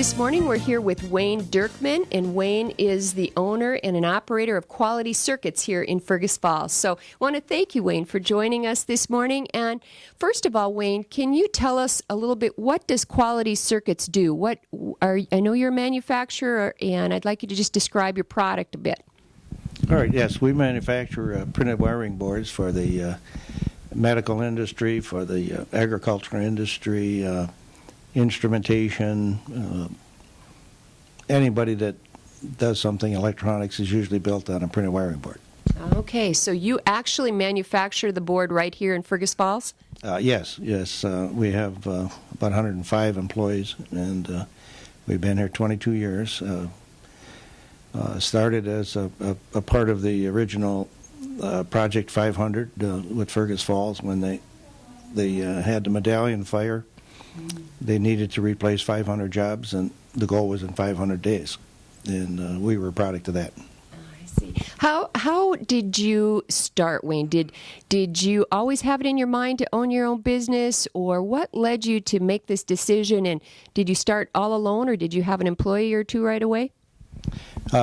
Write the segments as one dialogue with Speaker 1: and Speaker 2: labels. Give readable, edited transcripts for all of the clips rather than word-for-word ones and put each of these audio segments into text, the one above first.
Speaker 1: This morning we're here with Wayne Dirkman, and Wayne is the owner and an operator of Quality Circuits here in Fergus Falls. So I want to thank you, Wayne, for joining us this morning. And first of all, Wayne, can you tell us a little bit, what does Quality Circuits do? I know you're a manufacturer, and I'd like you to just describe your product a bit.
Speaker 2: All right, yes, we manufacture printed wiring boards for the medical industry, for the agricultural industry, instrumentation. Anybody that does something electronics is usually built on a printed wiring board.
Speaker 1: Okay, so you actually manufacture the board right here in Fergus Falls?
Speaker 2: Yes. We have about 105 employees, and we've been here 22 years. Started as a part of the original Project 500 with Fergus Falls when they had the medallion fire. They needed to replace 500 jobs, and the goal was in 500 days, and we were a product of that.
Speaker 1: I see. How did you start, Wayne? Did you always have it in your mind to own your own business, or what led you to make this decision? And did you start all alone, or did you have an employee or two right away?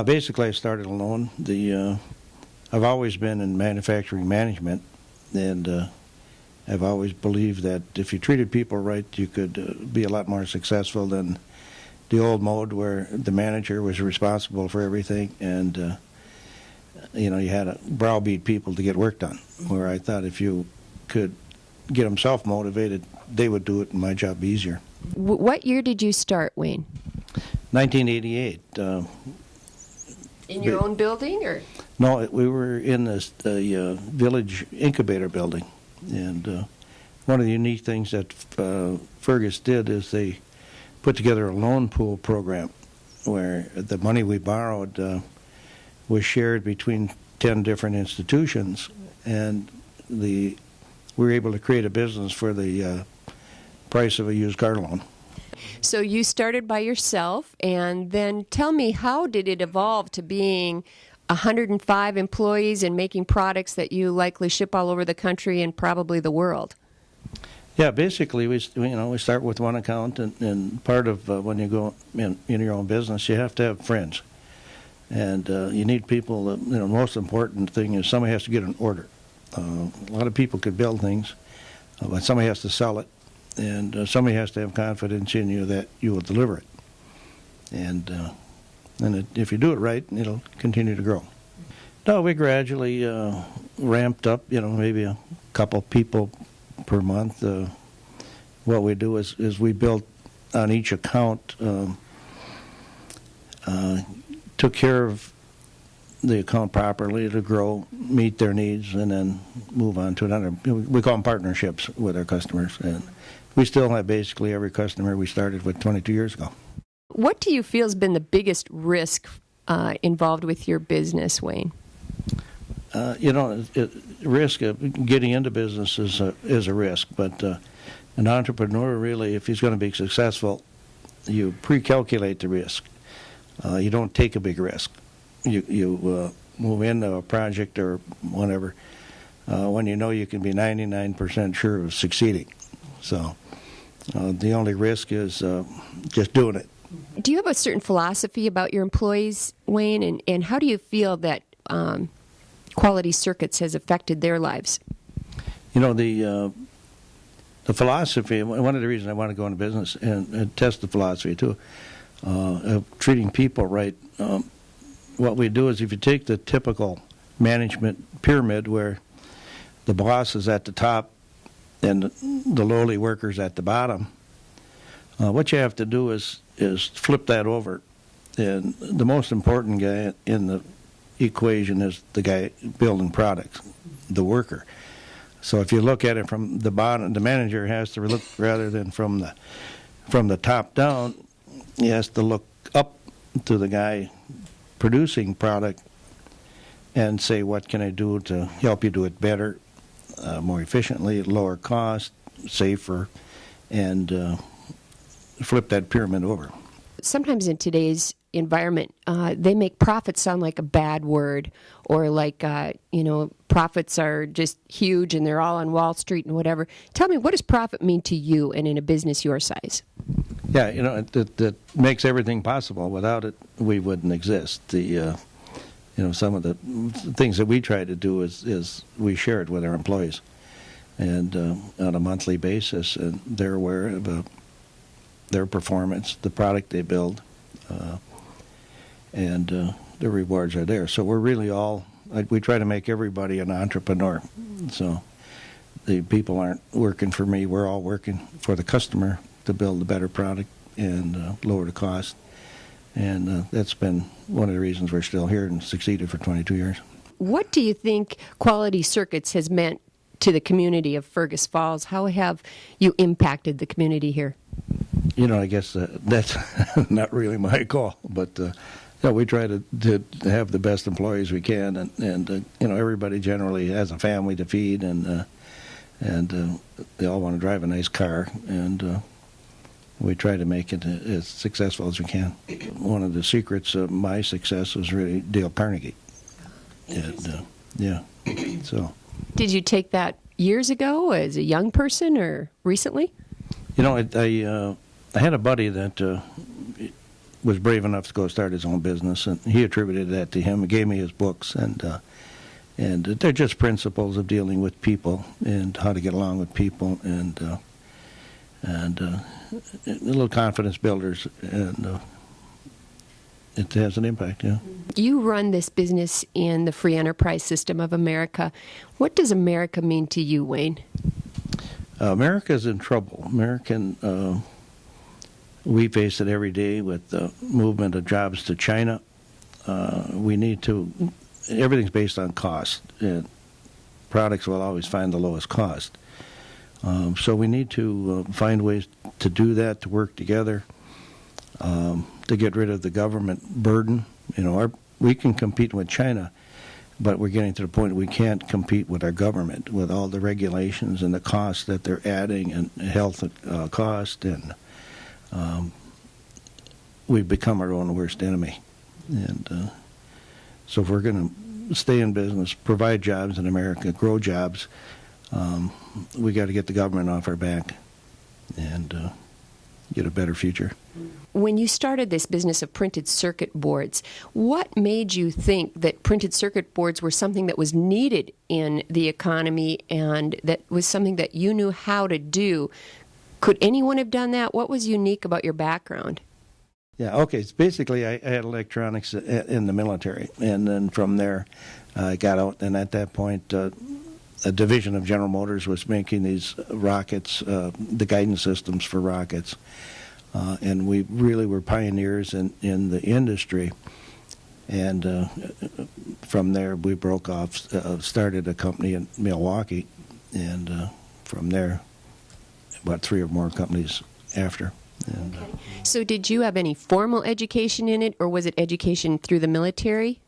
Speaker 2: Basically, I started alone. I've always been in manufacturing management, and I've always believed that if you treated people right, you could be a lot more successful than the old mode where the manager was responsible for everything, and you had to browbeat people to get work done. Where I thought if you could get them self-motivated, they would do it, and my job be easier.
Speaker 1: What year did you start, Wayne?
Speaker 2: 1988.
Speaker 1: In your own building, or?
Speaker 2: No, we were in the village incubator building. And one of the unique things that Fergus did is they put together a loan pool program where the money we borrowed was shared between 10 different institutions, and we were able to create a business for the price of a used car loan.
Speaker 1: So you started by yourself, and then tell me, how did it evolve to being 105 employees and making products that you likely ship all over the country and probably the world?
Speaker 2: Yeah, basically we start with one account, and part of when you go in your own business, you have to have friends, and you need people. The most important thing is somebody has to get an order. A lot of people could build things, but somebody has to sell it, and somebody has to have confidence in you that you will deliver it. And if you do it right, it'll continue to grow. No, we gradually ramped up, maybe a couple people per month. What we do is we built on each account, took care of the account properly to grow, meet their needs, and then move on to another. We call them partnerships with our customers. And we still have basically every customer we started with 22 years ago.
Speaker 1: What do you feel has been the biggest risk involved with your business, Wayne?
Speaker 2: Risk of getting into business is a risk, but an entrepreneur really, if he's going to be successful, you pre-calculate the risk. You don't take a big risk. You move into a project or whatever when you know you can be 99% sure of succeeding. So the only risk is just doing it.
Speaker 1: Do you have a certain philosophy about your employees, Wayne, and how do you feel that Quality Circuits has affected their lives?
Speaker 2: The philosophy, one of the reasons I want to go into business and test the philosophy too, of treating people right. What we do is if you take the typical management pyramid where the boss is at the top and the lowly workers at the bottom, what you have to do is flip that over. And the most important guy in the equation is the guy building products, the worker. So if you look at it from the bottom, the manager has to look rather than from the top down. He has to look up to the guy producing product and say, what can I do to help you do it better, more efficiently, lower cost, safer, and flip that pyramid over.
Speaker 1: Sometimes in today's environment, they make profit sound like a bad word, or like, profits are just huge and they're all on Wall Street and whatever. Tell me, what does profit mean to you and in a business your size?
Speaker 2: Yeah, that makes everything possible. Without it, we wouldn't exist. Some of the things that we try to do is we share it with our employees, and on a monthly basis, and they're aware of their performance, the product they build, and the rewards are there. So we're really we try to make everybody an entrepreneur. So the people aren't working for me. We're all working for the customer to build a better product and lower the cost. And that's been one of the reasons we're still here and succeeded for 22 years.
Speaker 1: What do you think Quality Circuits has meant to the community of Fergus Falls? How have you impacted the community here?
Speaker 2: I guess that's not really my call, but we try to have the best employees we can, and everybody generally has a family to feed, and they all want to drive a nice car, and we try to make it as successful as we can. One of the secrets of my success was really Dale Carnegie. And, so.
Speaker 1: Did you take that years ago as a young person or recently?
Speaker 2: I had a buddy that was brave enough to go start his own business, and he attributed that to him. He gave me his books, and they're just principles of dealing with people and how to get along with people, and little confidence builders, and it has an impact, yeah.
Speaker 1: You run this business in the free enterprise system of America. What does America mean to you, Wayne?
Speaker 2: America's in trouble. We face it every day with the movement of jobs to China. Everything's based on cost, and products will always find the lowest cost. So we need to find ways to do that, to work together, to get rid of the government burden. We can compete with China, but we're getting to the point we can't compete with our government with all the regulations and the costs that they're adding, and health cost, and we've become our own worst enemy. And so if we're going to stay in business, provide jobs in America, grow jobs, we got to get the government off our back and get a better future.
Speaker 1: When you started this business of printed circuit boards, what made you think that printed circuit boards were something that was needed in the economy and that was something that you knew how to do? Could anyone have done that? What was unique about your background?
Speaker 2: Yeah, okay. So basically, I had electronics in the military, and then from there, I got out, and at that point, a division of General Motors was making these rockets, the guidance systems for rockets, and we really were pioneers in the industry. And from there, we broke off, started a company in Milwaukee, and from there, about 3 or more companies after. And,
Speaker 1: okay. So did you have any formal education in it, or was it education through the military?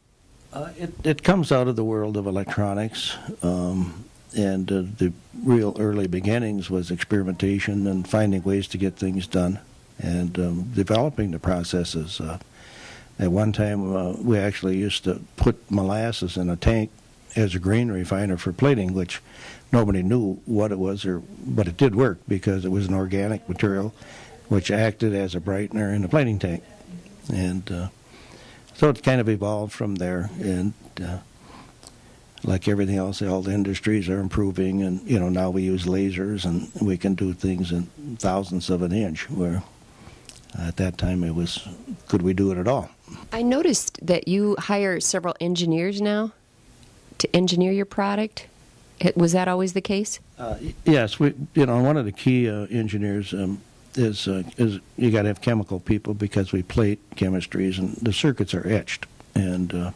Speaker 2: It comes out of the world of electronics, and the real early beginnings was experimentation and finding ways to get things done, and developing the processes. At one time, we actually used to put molasses in a tank as a grain refiner for plating, which nobody knew what it was, but it did work because it was an organic material which acted as a brightener in the plating tank. And so it kind of evolved from there. And like everything else, all the industries are improving, and now we use lasers, and we can do things in thousandths of an inch, where at that time it was, could we do it at all?
Speaker 1: I noticed that you hire several engineers now to engineer your product. Was that always the case?
Speaker 2: Yes. One of the key engineers is you got to have chemical people, because we plate chemistries and the circuits are etched, and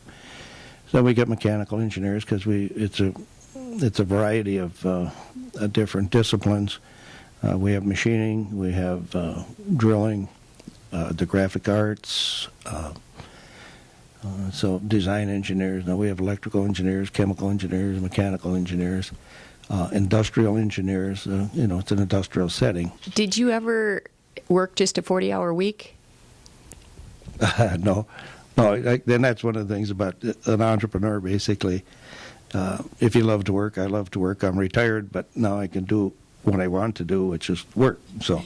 Speaker 2: so we get mechanical engineers because it's a variety of different disciplines. We have machining, we have drilling, the graphic arts. So design engineers. Now we have electrical engineers, chemical engineers, mechanical engineers, industrial engineers. It's an industrial setting.
Speaker 1: Did you ever work just a 40-hour week?
Speaker 2: No. Then that's one of the things about an entrepreneur, basically. If you love to work, I love to work. I'm retired, but now I can do what I want to do, which is work. So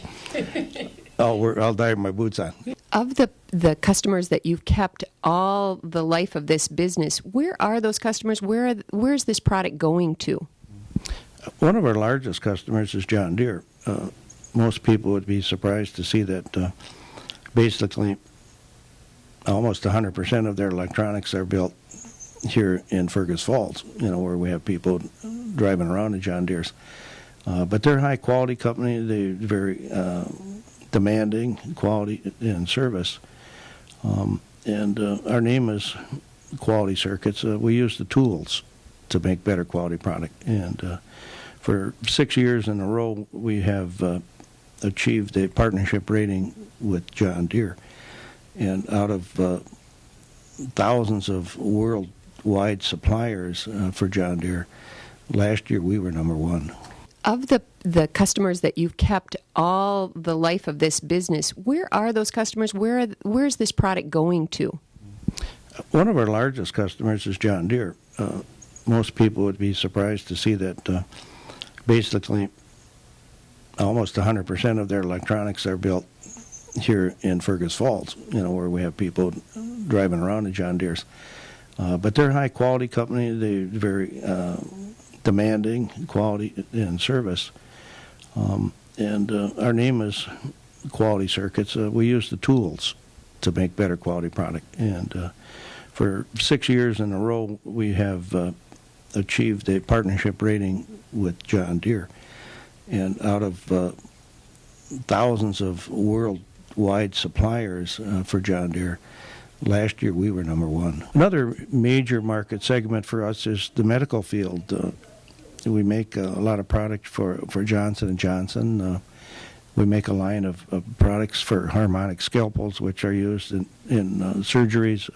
Speaker 2: I'll dive my boots on.
Speaker 1: Of the customers that you've kept all the life of this business, where are those customers? Where's this product going to?
Speaker 2: One of our largest customers is John Deere. Most people would be surprised to see that basically almost 100% of their electronics are built here in Fergus Falls, where we have people driving around in John Deere's. But they're a high-quality company. They're very demanding quality and service. And our name is Quality Circuits. We use the tools to make better quality product. And for 6 years in a row, we have achieved a partnership rating with John Deere. And out of thousands of worldwide suppliers for John Deere, last year we were number one.
Speaker 1: Of the customers that you've kept all the life of this business, where are those customers? Where's this product going to?
Speaker 2: One of our largest customers is John Deere. Most people would be surprised to see that basically almost 100% of their electronics are built here in Fergus Falls, where we have people driving around in John Deere's. But they're a high-quality company. They're very demanding quality and service. And our name is Quality Circuits. We use the tools to make better quality product. And for 6 years in a row, we have achieved a partnership rating with John Deere. And out of thousands of worldwide suppliers for John Deere, last year we were number one. Another major market segment for us is the medical field. We make a lot of product for Johnson & Johnson. We make a line of products for harmonic scalpels, which are used in surgeries,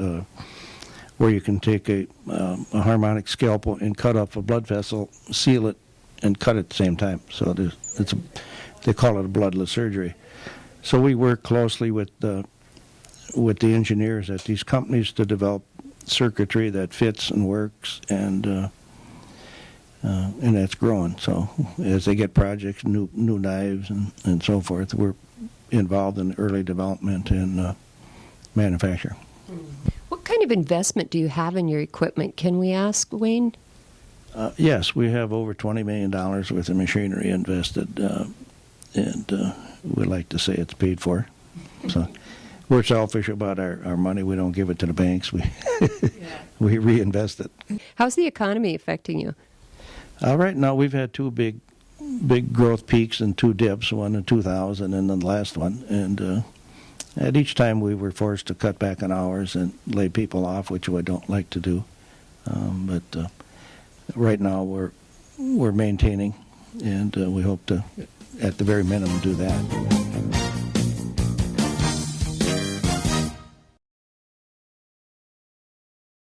Speaker 2: where you can take a harmonic scalpel and cut off a blood vessel, seal it, and cut at the same time. So they call it a bloodless surgery. So we work closely with the engineers at these companies to develop circuitry that fits and works, and that's growing. So as they get projects, new knives and so forth, we're involved in early development and manufacture.
Speaker 1: What kind of investment do you have in your equipment? Can we ask, Wayne?
Speaker 2: Yes, we have over $20 million worth of machinery invested, and we like to say it's paid for. So we're selfish about our money. We don't give it to the banks. We reinvest it.
Speaker 1: How's the economy affecting you?
Speaker 2: Right now, we've had two big growth peaks and two dips, one in 2000 and then the last one. And at each time, we were forced to cut back on hours and lay people off, which I don't like to do. But right now, we're maintaining, and we hope to, at the very minimum, do that.